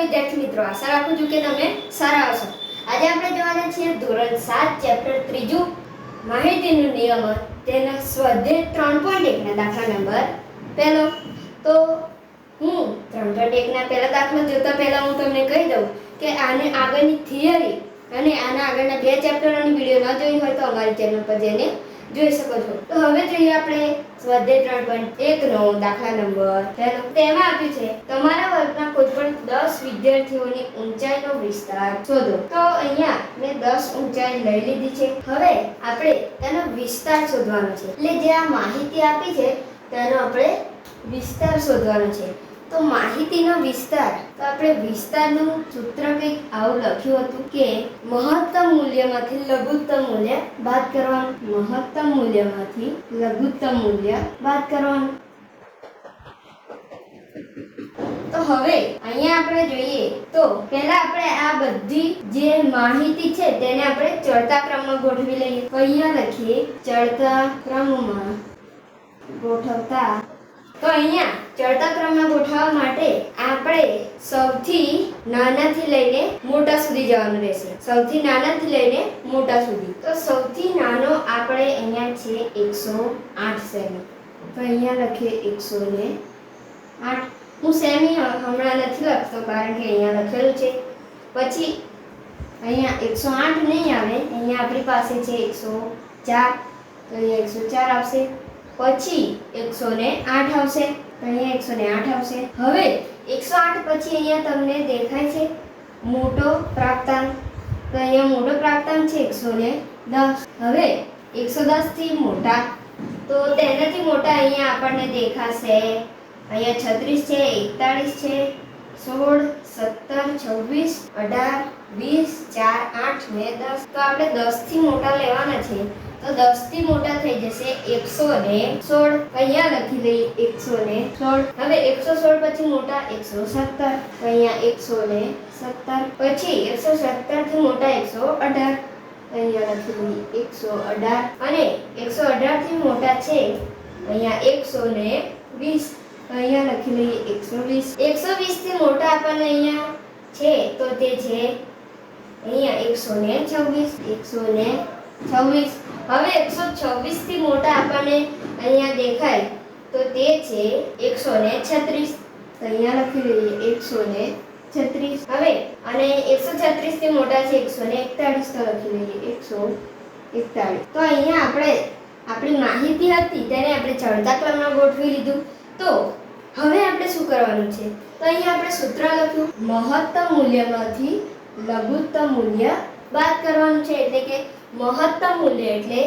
વિદ્યાર્થી મિત્રો, આશા રાખું છું કે તમે સારા હશો। આજે આપણે જોવાના છીએ ધોરણ 7 ચેપ્ટર 3 માહિતીનું નિયમન તેના સ્વાધ્યાય 3.1 ના દાખલા નંબર પહેલો। તો હું 3.1 ના પહેલા દાખલા જોતા પહેલા હું તમને કહી દઉં કે આને આગળની થિયરી અને આના આગળના બે ચેપ્ટરોની વિડિયો ન જોઈ હોય તો અમારી ચેનલ પર જઈને જોઈ શકો છો। તો હવે જોઈએ આપણે સ્વાધ્યાય 3.1 નો દાખલા નંબર પહેલો। તેમાં આપ્યું છે તમારા વર્ગના કોઈપણ 10 વિદ્યાર્થીઓની ઊંચાઈનો વિસ્તાર શોધો। તો અહીંયા મેં 10 ઊંચાઈ લઈ લીધી છે। હવે આપણે તેનો વિસ્તાર શોધવાનો છે, એટલે જે આ માહિતી આપી છે તેનો આપણે વિસ્તાર શોધવાનો છે। તો માહિતીનો વિસ્તાર, તો આપણે વિસ્તારનું સૂત્ર કંઈક આવું લખ્યું હતું કે મહત્તમ મૂલ્યમાંથી લઘુત્તમ મૂલ્ય બાદ કરવાનું। મહત્તમ મૂલ્યમાંથી લઘુત્તમ મૂલ્ય બાદ કરવાનું। તો હવે અહીંયા આપણે જોઈએ તો પહેલા આપણે આ બધી જે માહિતી છે તેને આપણે ચડતા ક્રમમાં ગોઠવી લઈએ। તો અહીંયા લખીએ ચડતા ક્રમમાં ગોઠવતા। તો અહીંયા ચડતા ક્રમમાં ગોઠવવા માટે આપણે સૌથી નાનાથી લઈને મોટા સુધી જવાનું રહેશે। સૌથી નાનાથી લઈને મોટા સુધી। તો સૌથી નાનો આપણે અહીંયા છે 108 સેમી। તો અહીંયા લખીએ 108। હું સેમી હમણાં નથી લખતો કારણ કે અહીંયા લખેલું છે। પછી અહીંયા 108 નહીં આવે, અહીંયા આપણી પાસે છે 104, તો અહીંયા 104 આવશે। પછી 108 આવશે, તો અહીંયા 108 આવશે। હવે 108 પછી અહીંયા તમને દેખાય છે મોટો પ્રાપ્તાંક, તો અહીંયા મોટો પ્રાપ્તાંક છે 110। હવે 110 થી મોટા, તો તેનાથી મોટા અહીંયા આપણને દેખાશે અહીંયા 36 છે, 41 છે, 16, 17, 26, 18, 20, 4, 8 ને 10। તો આપણે 10 થી મોટા લેવાના છે, તો 10 થી મોટા થઈ જશે 116। અહીંયા લખી દઈએ 116। હવે 116 પછી મોટા 117, તો અહીંયા 117। પછી 117 થી મોટા 118, અહીંયા લખી દઈએ 118। અને 118 થી મોટા છે અહીંયા 120, અહીંયા લખી લઈએ 120। 120 થી મોટા આપણને અહીંયા છે તો તે છે અહીંયા 126। હવે 126 થી મોટા આપણને અહીંયા દેખાય તો તે છે 136, તો અહીંયા લખી લઈએ 136। હવે અને 136 થી મોટા છે 141, તો લખી લઈએ 141। તો અહીંયા આપણે આપણી માહિતી હતી તેને આપણે ચડતા ક્રમમાં ગોઠવી લીધું। તો હવે આપણે શું કરવાનું છે, તો અહીંયા આપણે સૂત્ર લખ્યું મહત્તમ મૂલ્યમાંથી લઘુત્તમ મૂલ્ય બાદ કરવાનું છે। એટલે કે મહત્તમ મૂલ્ય એટલે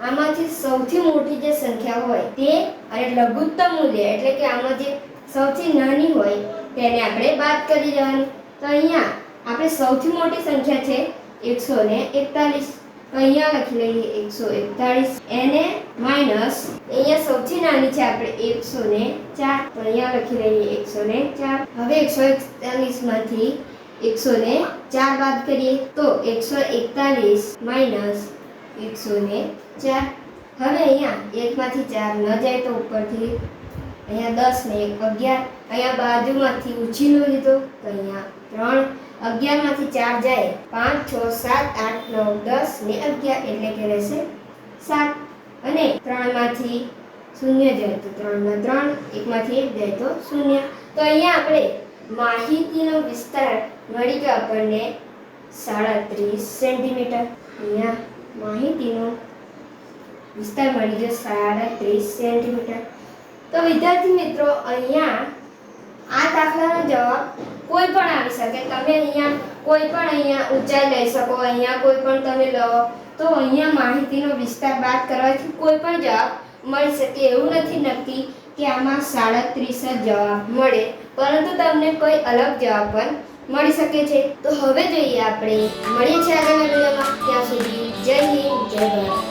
આમાંથી સૌથી મોટી જે સંખ્યા હોય તે, અને લઘુત્તમ મૂલ્ય એટલે કે આમાં જે સૌથી નાની હોય તેને આપણે બાદ કરી દેવાની। તો અહીંયા આપણે સૌથી મોટી સંખ્યા છે 141, તો અહીંયા લખી લઈએ 141। એને માઈનસ અહીંયા સૌથી નાની છે આપણે 104, તો અહીંયા લખી લઈએ 104। હવે 141 માંથી 104 બાદ કરીએ તો 141 માઈનસ 104। હવે અહીંયા 1 માંથી 4 ન જાય તો ઉપરથી અહીંયા 10 ને 1 11, અહીંયા બાજુમાંથી ઉછીનો લીધો તો અહીંયા 3, 11 માંથી 4 જાય 5, 6, 7, 8, 9, 10 ને 11 એટલે કે રહેશે 7। અને 3 માંથી 0 જાય તો 3 માં 3, 1 માંથી 1 જાય તો 0। તો અહીંયા આપણે માહિતીનો વિસ્તાર મળી ગયો આપણને 37 સેન્ટીમીટર। અહીંયા માહિતીનો વિસ્તાર મળી ગયો 37 સેન્ટીમીટર। તો વિદ્યાર્થી મિત્રો, અહીંયા આ દાખલાનો જવાબ કોઈ પણ આવી શકે। તમે અહીંયા કોઈ પણ અહીંયા ઊંચાઈ લઈ શકો, અહીંયા કોઈ પણ તમે લો તો અહીંયા માહિતીનો વિસ્તાર બાદ કરવાથી કોઈ પણ જવાબ મળી શકે। એવું નથી નક્કી કે આમાં 37 જ જવાબ મળે, પરંતુ તમને કોઈ અલગ જવાબ પણ મળી શકે છે। તો હવે જોઈએ આપણે મળીએ છીએ આગળના વિડીયોમાં। ત્યાં સુધી જય હિન્દ, જય ભારત।